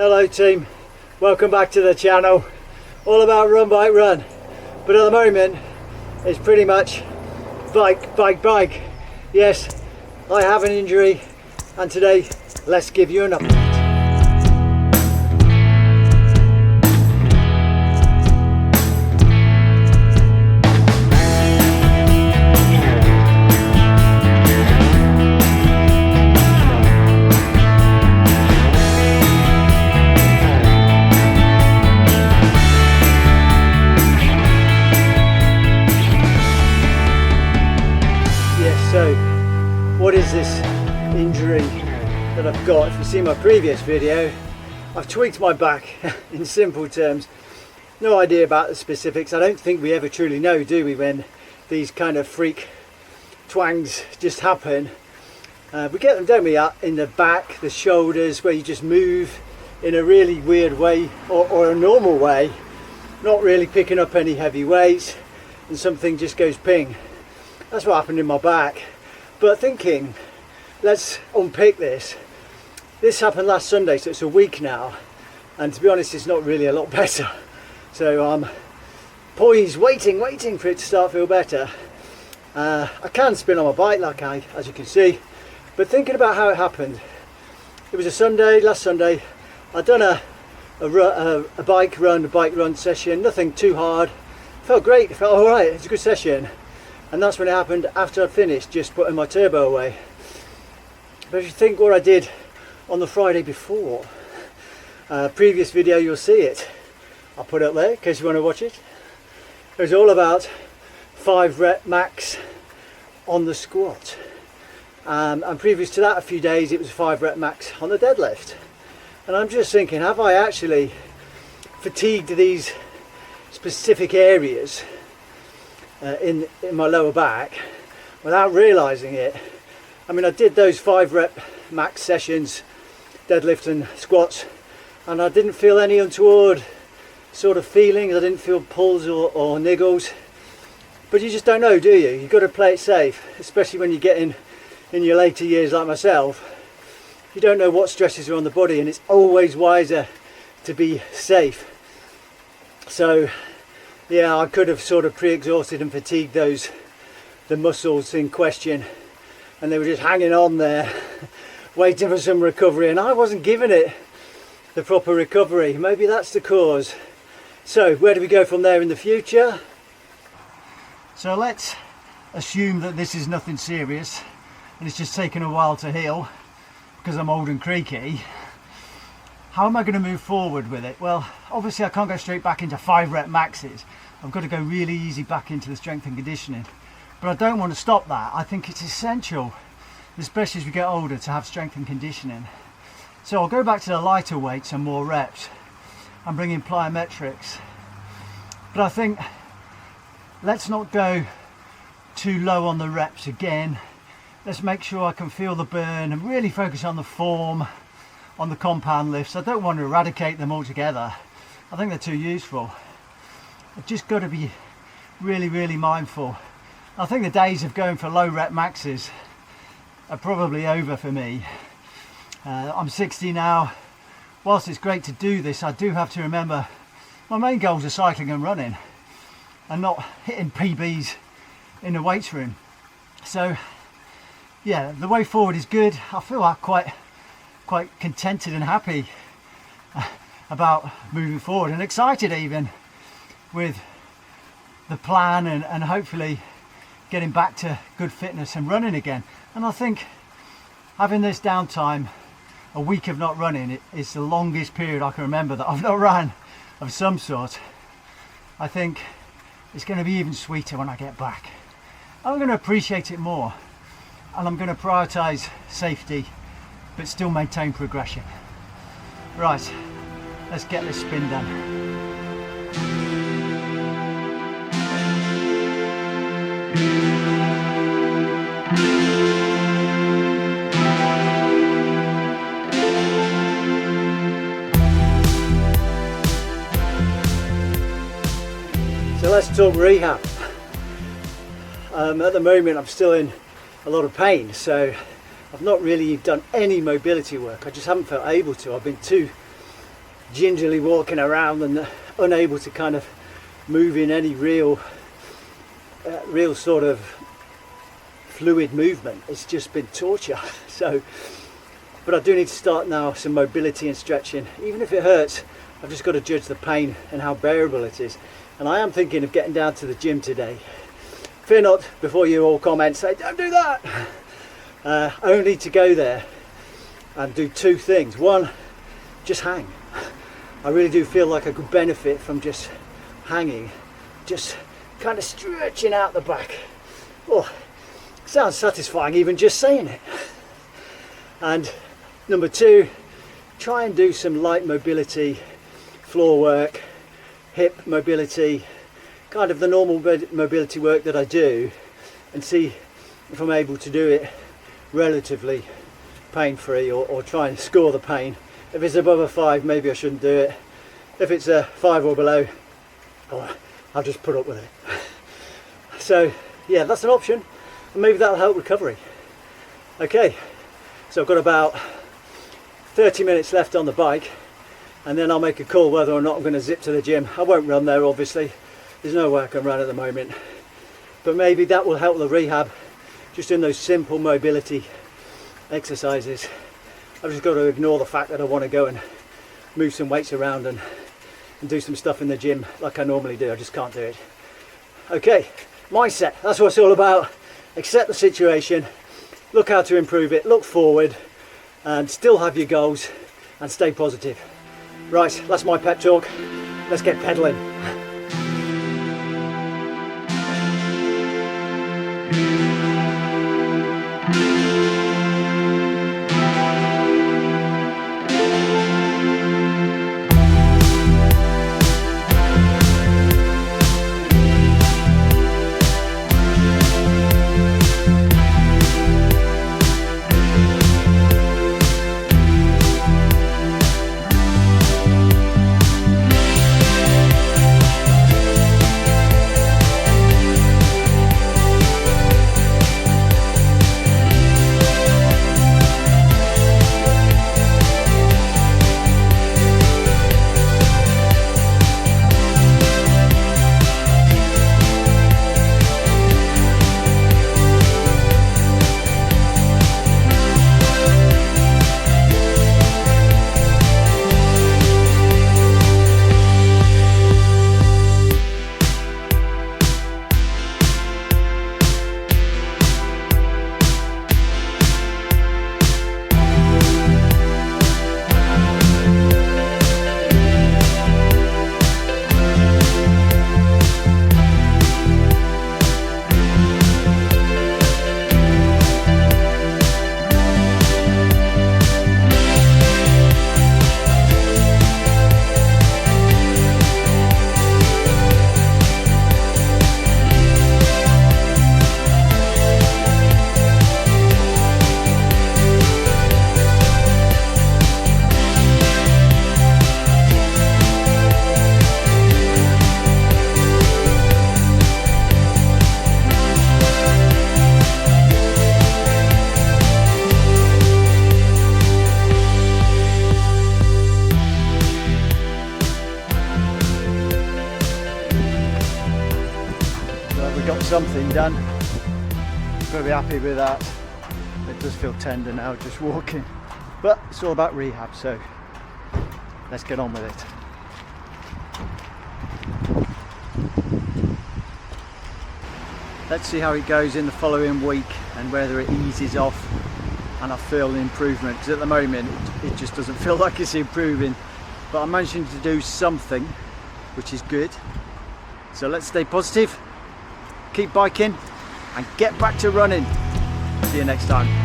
Hello team, welcome back to the channel. All about run, bike, run. But at the moment, it's pretty much bike, bike, bike. Yes, I have an injury, and today, let's give you an update. So, what is this injury that I've got? If you see my previous video, I've tweaked my back in simple terms. No idea about the specifics. I don't think we ever truly know, do we, when these kind of freak twangs just happen. We get them, don't we, in the back, the shoulders, where you just move in a really weird way, or a normal way, not really picking up any heavy weights, and something just goes ping. That's what happened in my back. But thinking, let's unpick this. This happened last Sunday, so it's a week now. And to be honest, it's not really a lot better. So I'm poised, waiting for it to start to feel better. I can spin on my bike, as you can see. But thinking about how it happened, it was a Sunday, last Sunday. I'd done a bike run session, nothing too hard. Felt great, it felt all right, it was a good session. And that's when it happened after I finished just putting my turbo away. But if you think what I did on the Friday before, previous video, you'll see it. I'll put it up there in case you want to watch it. It was all about 5 rep max on the squat. And previous to that, a few days, it was 5 rep max on the deadlift. And I'm just thinking, have I actually fatigued these specific areas in my lower back without realizing it? I mean, I did those 5 rep max sessions, deadlift and squats, and I didn't feel any untoward sort of feelings. I didn't feel pulls or niggles. But you just don't know, do you? You've got to play it safe, especially when you get in your later years like myself. You don't know what stresses are on the body, and it's always wiser to be safe. So yeah, I could have sort of pre-exhausted and fatigued the muscles in question, and they were just hanging on there waiting for some recovery, and I wasn't giving it the proper recovery. Maybe that's the cause. So where do we go from there in the future? So let's assume that this is nothing serious and it's just taken a while to heal because I'm old and creaky. How am I going to move forward with it? Well, obviously I can't go straight back into 5 rep maxes. I've got to go really easy back into the strength and conditioning. But I don't want to stop that. I think it's essential, especially as we get older, to have strength and conditioning. So I'll go back to the lighter weights and more reps and bring in plyometrics. But I think let's not go too low on the reps again. Let's make sure I can feel the burn and really focus on the form, on the compound lifts. I don't want to eradicate them altogether. I think they're too useful. I've just got to be really mindful. I think the days of going for low rep maxes are probably over for me. I'm 60 now. Whilst it's great to do this, I do have to remember my main goals are cycling and running and not hitting PBs in the weights room. So yeah, the way forward is good. I feel quite contented and happy about moving forward, and excited even with the plan and hopefully getting back to good fitness and running again. And I think having this downtime, a week of not running, it's the longest period I can remember that I've not run of some sort. I think it's going to be even sweeter when I get back. I'm going to appreciate it more, and I'm going to prioritize safety but still maintain progression. Right, let's get this spin done. So let's talk rehab. At the moment I'm still in a lot of pain, so I've not really done any mobility work. I just haven't felt able to. I've been too gingerly walking around and unable to kind of move in any real sort of fluid movement. It's just been torture. So, but I do need to start now some mobility and stretching. Even if it hurts, I've just got to judge the pain and how bearable it is. And I am thinking of getting down to the gym today. Fear not, before you all comment, say, don't do that. I only need to go there and do two things. One, just hang. I really do feel like I could benefit from just hanging, just kind of stretching out the back. Oh, sounds satisfying even just saying it. And number two, try and do some light mobility, floor work, hip mobility, kind of the normal mobility work that I do, and see if I'm able to do it relatively pain-free, or try and score the pain. If it's above a 5, maybe I shouldn't do it. If it's a 5 or below, I'll just put up with it. So yeah, that's an option, and maybe that'll help recovery. Okay, so I've got about 30 minutes left on the bike, and then I'll make a call whether or not I'm going to zip to the gym. I won't run there, obviously. There's no way I can run at the moment, but maybe that will help the rehab, just in those simple mobility exercises. I've just got to ignore the fact that I want to go and move some weights around and do some stuff in the gym like I normally do. I just can't do it. Okay, mindset, that's what it's all about. Accept the situation, look how to improve it, look forward, and still have your goals, and stay positive. Right, that's my pep talk. Let's get pedaling. Something done. Got to be happy with that. It does feel tender now just walking, but it's all about rehab, so let's get on with it. Let's see how it goes in the following week and whether it eases off and I feel an improvement, because at the moment it just doesn't feel like it's improving, but I'm managing to do something, which is good. So let's stay positive, keep biking, and get back to running. See you next time.